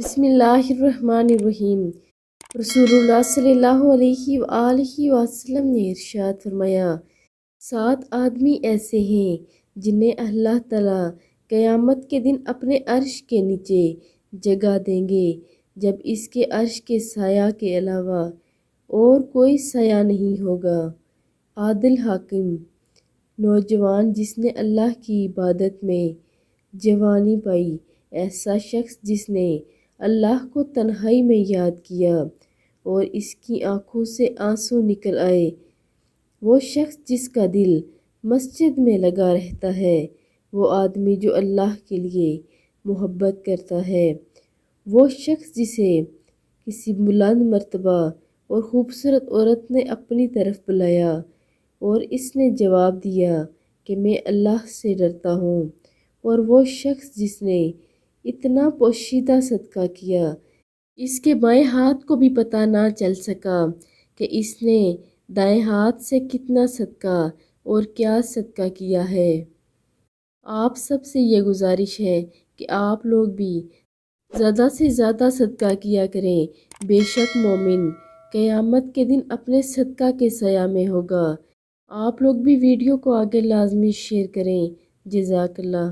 بسم اللہ الرحمن الرحیم۔ رسول اللہ صلی اللہ علیہ وآلہ وسلم نے ارشاد فرمایا، 7 آدمی ایسے ہیں جنہیں اللہ تعالیٰ قیامت کے دن اپنے عرش کے نیچے جگہ دیں گے جب اس کے عرش کے سایہ کے علاوہ اور کوئی سایہ نہیں ہوگا۔ عادل حاکم۔ نوجوان جس نے اللہ کی عبادت میں جوانی پائی، ایسا شخص جس نے اللہ کو تنہائی میں یاد کیا اور اس کی آنکھوں سے آنسو نکل آئے، وہ شخص جس کا دل مسجد میں لگا رہتا ہے، وہ آدمی جو اللہ کے لیے محبت کرتا ہے، وہ شخص جسے کسی بلند مرتبہ اور خوبصورت عورت نے اپنی طرف بلایا اور اس نے جواب دیا کہ میں اللہ سے ڈرتا ہوں، اور وہ شخص جس نے اتنا پوشیدہ صدقہ کیا اس کے بائیں ہاتھ کو بھی پتہ نہ چل سکا کہ اس نے دائیں ہاتھ سے کتنا صدقہ اور کیا صدقہ کیا ہے۔ آپ سب سے یہ گزارش ہے کہ آپ لوگ بھی زیادہ سے زیادہ صدقہ کیا کریں، بے شک مومن قیامت کے دن اپنے صدقہ کے سایہ میں ہوگا۔ آپ لوگ بھی ویڈیو کو آگے لازمی شیئر کریں۔ جزاک اللہ۔